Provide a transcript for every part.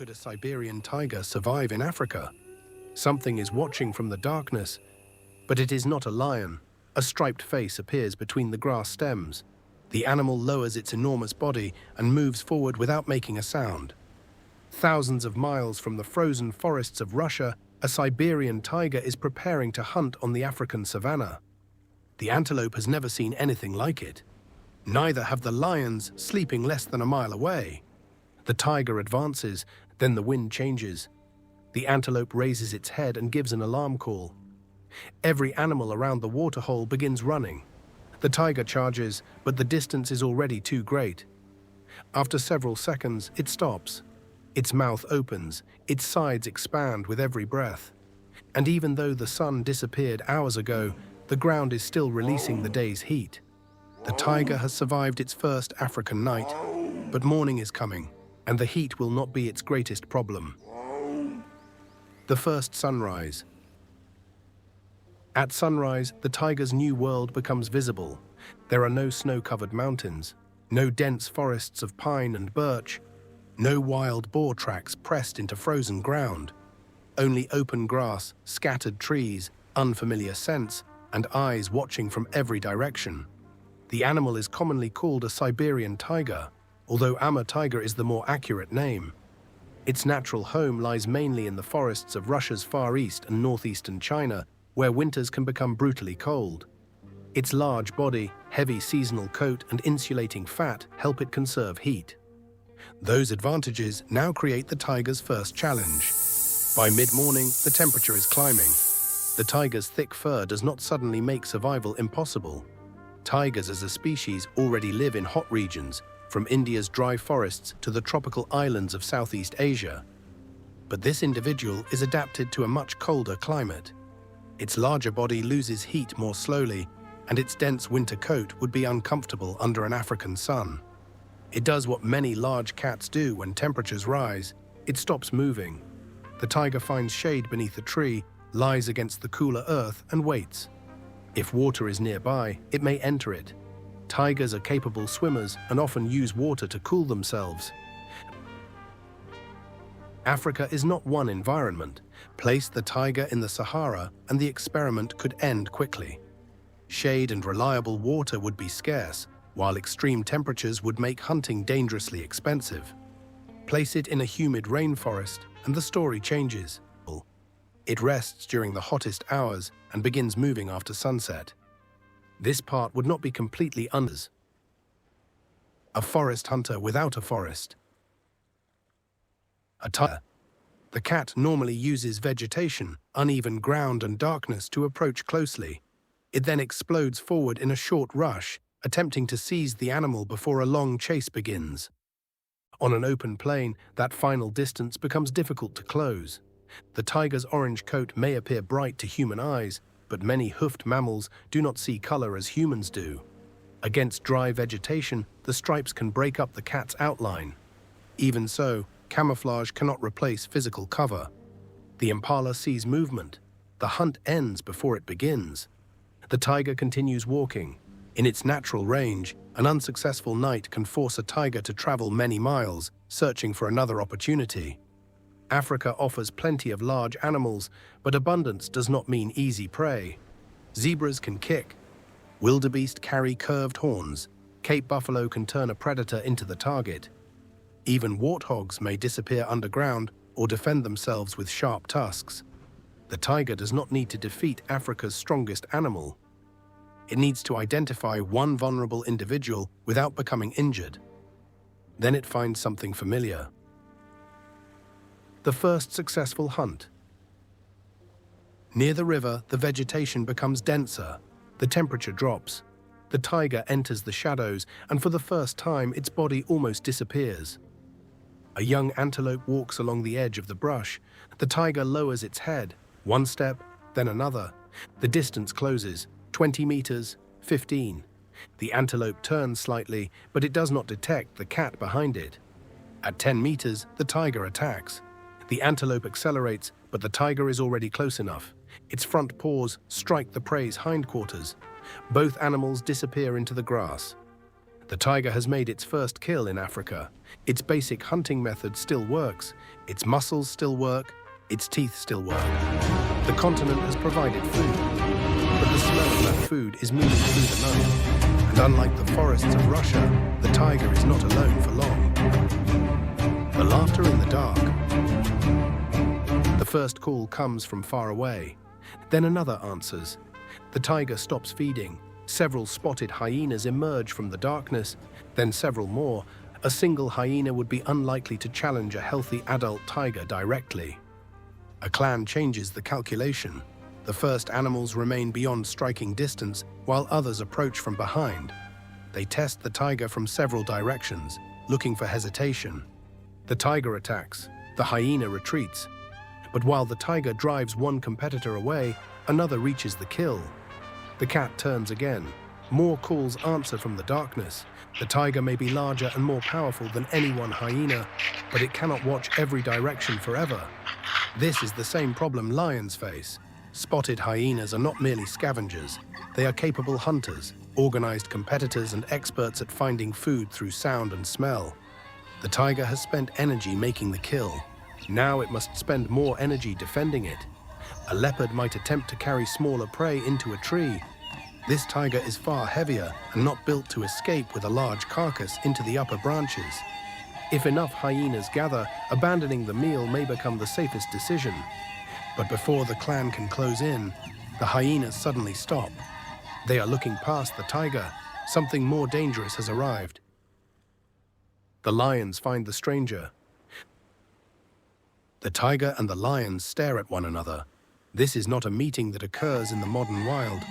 Could a Siberian tiger survive in Africa? Something is watching from the darkness, but it is not a lion. A striped face appears between the grass stems. The animal lowers its enormous body and moves forward without making a sound. Thousands of miles from the frozen forests of Russia, a Siberian tiger is preparing to hunt on the African savanna. The antelope has never seen anything like it. Neither have the lions, sleeping less than a mile away. The tiger advances, then the wind changes. The antelope raises its head and gives an alarm call. Every animal around the waterhole begins running. The tiger charges, but the distance is already too great. After several seconds, it stops. Its mouth opens, its sides expand with every breath. And even though the sun disappeared hours ago, the ground is still releasing the day's heat. The tiger has survived its first African night, but morning is coming, and the heat will not be its greatest problem. The first sunrise. At sunrise, the tiger's new world becomes visible. There are no snow-covered mountains, no dense forests of pine and birch, no wild boar tracks pressed into frozen ground, only open grass, scattered trees, unfamiliar scents, and eyes watching from every direction. The animal is commonly called a Siberian tiger, although Amur tiger is the more accurate name. Its natural home lies mainly in the forests of Russia's Far East and northeastern China, where winters can become brutally cold. Its large body, heavy seasonal coat, and insulating fat help it conserve heat. Those advantages now create the tiger's first challenge. By mid-morning, the temperature is climbing. The tiger's thick fur does not suddenly make survival impossible. Tigers as a species already live in hot regions, from India's dry forests to the tropical islands of Southeast Asia. But this individual is adapted to a much colder climate. Its larger body loses heat more slowly, and its dense winter coat would be uncomfortable under an African sun. It does what many large cats do when temperatures rise. It stops moving. The tiger finds shade beneath a tree, lies against the cooler earth, and waits. If water is nearby, it may enter it. Tigers are capable swimmers and often use water to cool themselves. Africa is not one environment. Place the tiger in the Sahara and the experiment could end quickly. Shade and reliable water would be scarce, while extreme temperatures would make hunting dangerously expensive. Place it in a humid rainforest and the story changes. It rests during the hottest hours and begins moving after sunset. This part would not be completely unders. A forest hunter without a forest. A tiger. The cat normally uses vegetation, uneven ground, and darkness to approach closely. It then explodes forward in a short rush, attempting to seize the animal before a long chase begins. On an open plain, that final distance becomes difficult to close. The tiger's orange coat may appear bright to human eyes, but many hoofed mammals do not see color as humans do. Against dry vegetation, the stripes can break up the cat's outline. Even so, camouflage cannot replace physical cover. The impala sees movement. The hunt ends before it begins. The tiger continues walking. In its natural range, an unsuccessful night can force a tiger to travel many miles, searching for another opportunity. Africa offers plenty of large animals, but abundance does not mean easy prey. Zebras can kick. Wildebeest carry curved horns. Cape buffalo can turn a predator into the target. Even warthogs may disappear underground or defend themselves with sharp tusks. The tiger does not need to defeat Africa's strongest animal. It needs to identify one vulnerable individual without becoming injured. Then it finds something familiar. The first successful hunt. Near the river, the vegetation becomes denser. The temperature drops. The tiger enters the shadows, and for the first time, its body almost disappears. A young antelope walks along the edge of the brush. The tiger lowers its head. One step, then another. The distance closes. 20 meters, 15. The antelope turns slightly, but it does not detect the cat behind it. At 10 meters, the tiger attacks. The antelope accelerates, but the tiger is already close enough. Its front paws strike the prey's hindquarters. Both animals disappear into the grass. The tiger has made its first kill in Africa. Its basic hunting method still works, its muscles still work, its teeth still work. The continent has provided food, but the smell of that food is moving through the night. And unlike the forests of Russia, the tiger is not alone for long. The laughter in the dark. The first call comes from far away. Then another answers. The tiger stops feeding. Several spotted hyenas emerge from the darkness, then several more. A single hyena would be unlikely to challenge a healthy adult tiger directly. A clan changes the calculation. The first animals remain beyond striking distance, while others approach from behind. They test the tiger from several directions, looking for hesitation. The tiger attacks. The hyena retreats. But while the tiger drives one competitor away, another reaches the kill. The cat turns again. More calls answer from the darkness. The tiger may be larger and more powerful than any one hyena, but it cannot watch every direction forever. This is the same problem lions face. Spotted hyenas are not merely scavengers. They are capable hunters, organized competitors, and experts at finding food through sound and smell. The tiger has spent energy making the kill. Now it must spend more energy defending it. A leopard might attempt to carry smaller prey into a tree. This tiger is far heavier and not built to escape with a large carcass into the upper branches. If enough hyenas gather, abandoning the meal may become the safest decision. But before the clan can close in, the hyenas suddenly stop. They are looking past the tiger. Something more dangerous has arrived. The lions find the stranger. The tiger and the lions stare at one another. This is not a meeting that occurs in the modern wild,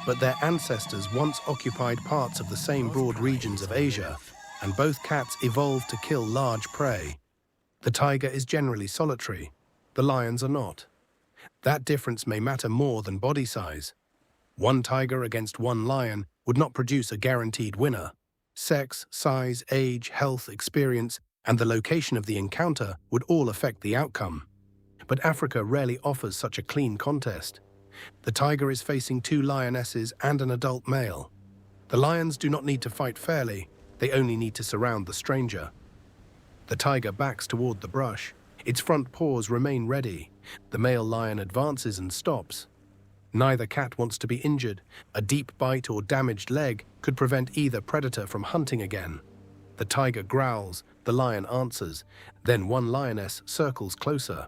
but their ancestors once occupied parts of the same broad regions of Asia, and both cats evolved to kill large prey. The tiger is generally solitary. The lions are not. That difference may matter more than body size. One tiger against one lion would not produce a guaranteed winner. Sex, size, age, health, experience, and the location of the encounter would all affect the outcome. But Africa rarely offers such a clean contest. The tiger is facing two lionesses and an adult male. The lions do not need to fight fairly, they only need to surround the stranger. The tiger backs toward the brush. Its front paws remain ready. The male lion advances and stops. Neither cat wants to be injured. A deep bite or damaged leg could prevent either predator from hunting again. The tiger growls, the lion answers. Then one lioness circles closer.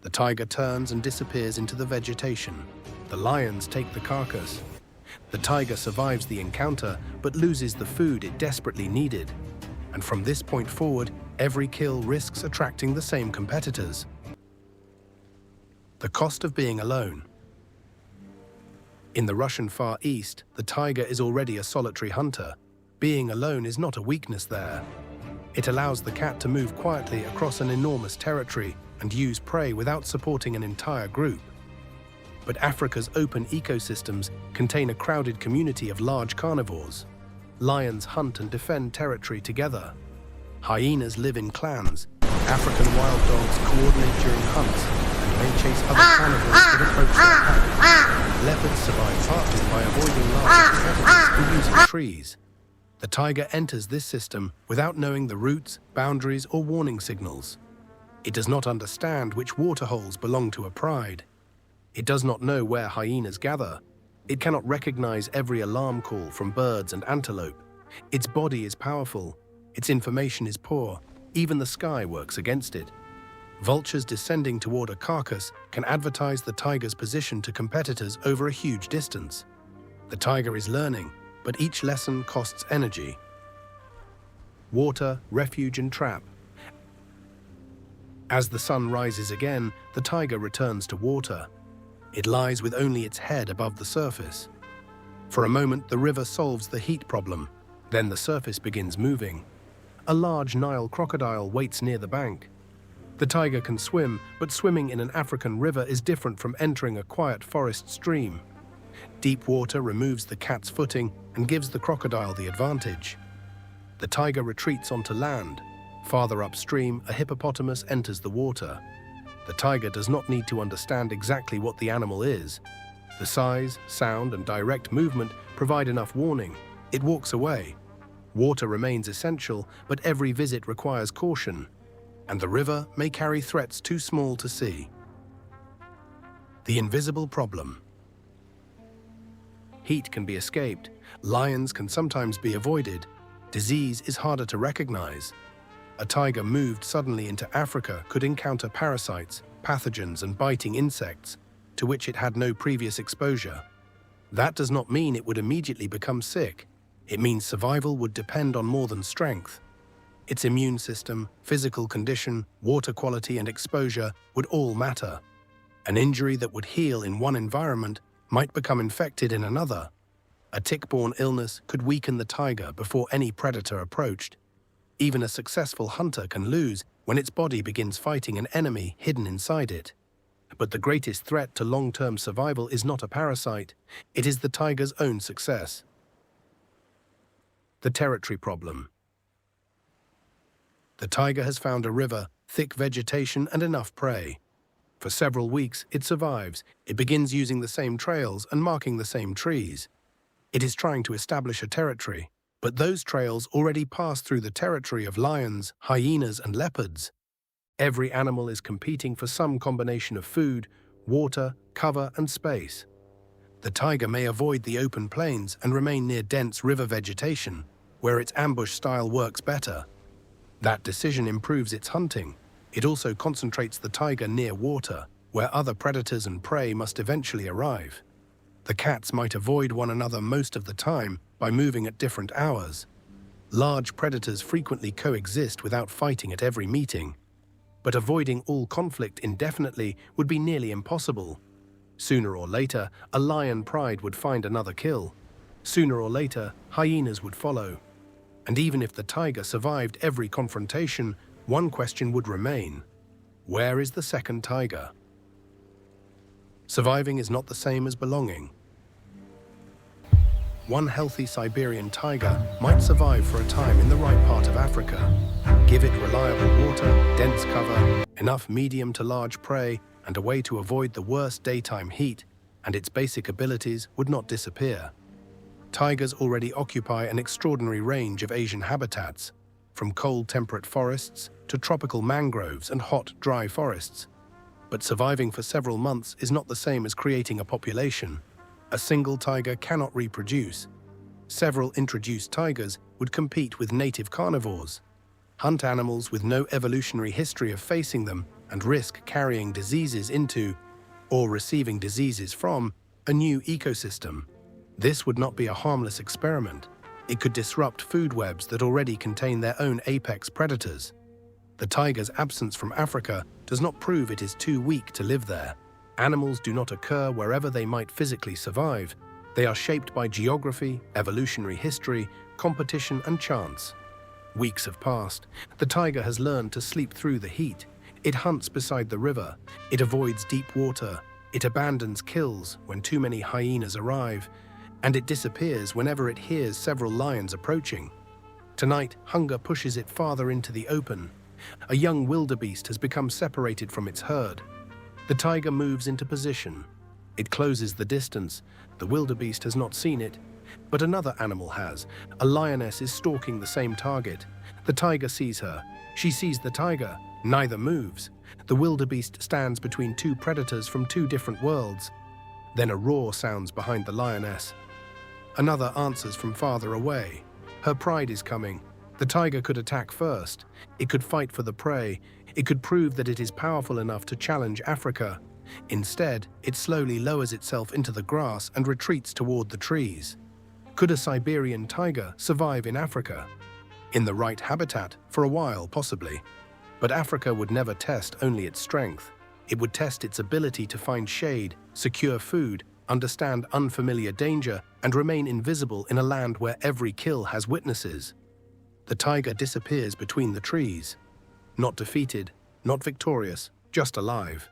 The tiger turns and disappears into the vegetation. The lions take the carcass. The tiger survives the encounter, but loses the food it desperately needed. And from this point forward, every kill risks attracting the same competitors. The cost of being alone. In the Russian Far East, the tiger is already a solitary hunter. Being alone is not a weakness there. It allows the cat to move quietly across an enormous territory and use prey without supporting an entire group. But Africa's open ecosystems contain a crowded community of large carnivores. Lions hunt and defend territory together. Hyenas live in clans. African wild dogs coordinate during hunts and may chase other carnivores that approach their pack. Leopards survive partly by avoiding large predators and using trees. The tiger enters this system without knowing the routes, boundaries, or warning signals. It does not understand which waterholes belong to a pride. It does not know where hyenas gather. It cannot recognize every alarm call from birds and antelope. Its body is powerful. Its information is poor. Even the sky works against it. Vultures descending toward a carcass can advertise the tiger's position to competitors over a huge distance. The tiger is learning, but each lesson costs energy. Water, refuge, and trap. As the sun rises again, the tiger returns to water. It lies with only its head above the surface. For a moment, the river solves the heat problem. Then the surface begins moving. A large Nile crocodile waits near the bank. The tiger can swim, but swimming in an African river is different from entering a quiet forest stream. Deep water removes the cat's footing and gives the crocodile the advantage. The tiger retreats onto land. Farther upstream, a hippopotamus enters the water. The tiger does not need to understand exactly what the animal is. The size, sound, and direct movement provide enough warning. It walks away. Water remains essential, but every visit requires caution, and the river may carry threats too small to see. The invisible problem. Heat can be escaped, lions can sometimes be avoided, disease is harder to recognize. A tiger moved suddenly into Africa could encounter parasites, pathogens, and biting insects, to which it had no previous exposure. That does not mean it would immediately become sick. It means survival would depend on more than strength. Its immune system, physical condition, water quality, and exposure would all matter. An injury that would heal in one environment might become infected in another. A tick-borne illness could weaken the tiger before any predator approached. Even a successful hunter can lose when its body begins fighting an enemy hidden inside it. But the greatest threat to long-term survival is not a parasite, it is the tiger's own success. The territory problem. The tiger has found a river, thick vegetation, and enough prey. For several weeks, it survives. It begins using the same trails and marking the same trees. It is trying to establish a territory, but those trails already pass through the territory of lions, hyenas, and leopards. Every animal is competing for some combination of food, water, cover, and space. The tiger may avoid the open plains and remain near dense river vegetation, where its ambush style works better. That decision improves its hunting. It also concentrates the tiger near water, where other predators and prey must eventually arrive. The cats might avoid one another most of the time by moving at different hours. Large predators frequently coexist without fighting at every meeting. But avoiding all conflict indefinitely would be nearly impossible. Sooner or later, a lion pride would find another kill. Sooner or later, hyenas would follow. And even if the tiger survived every confrontation, one question would remain: where is the second tiger? Surviving is not the same as belonging. One healthy Siberian tiger might survive for a time in the right part of Africa. Give it reliable water, dense cover, enough medium to large prey, and a way to avoid the worst daytime heat, and its basic abilities would not disappear. Tigers already occupy an extraordinary range of Asian habitats, from cold temperate forests to tropical mangroves and hot, dry forests. But surviving for several months is not the same as creating a population. A single tiger cannot reproduce. Several introduced tigers would compete with native carnivores, hunt animals with no evolutionary history of facing them, and risk carrying diseases into, or receiving diseases from, a new ecosystem. This would not be a harmless experiment. It could disrupt food webs that already contain their own apex predators. The tiger's absence from Africa does not prove it is too weak to live there. Animals do not occur wherever they might physically survive. They are shaped by geography, evolutionary history, competition, and chance. Weeks have passed. The tiger has learned to sleep through the heat. It hunts beside the river. It avoids deep water. It abandons kills when too many hyenas arrive. And it disappears whenever it hears several lions approaching. Tonight, hunger pushes it farther into the open. A young wildebeest has become separated from its herd. The tiger moves into position. It closes the distance. The wildebeest has not seen it, but another animal has. A lioness is stalking the same target. The tiger sees her. She sees the tiger. Neither moves. The wildebeest stands between two predators from two different worlds. Then a roar sounds behind the lioness. Another answers from farther away. Her pride is coming. The tiger could attack first. It could fight for the prey. It could prove that it is powerful enough to challenge Africa. Instead, it slowly lowers itself into the grass and retreats toward the trees. Could a Siberian tiger survive in Africa? In the right habitat, for a while possibly. But Africa would never test only its strength. It would test its ability to find shade, secure food, understand unfamiliar danger, and remain invisible in a land where every kill has witnesses. The tiger disappears between the trees. Not defeated, not victorious, just alive.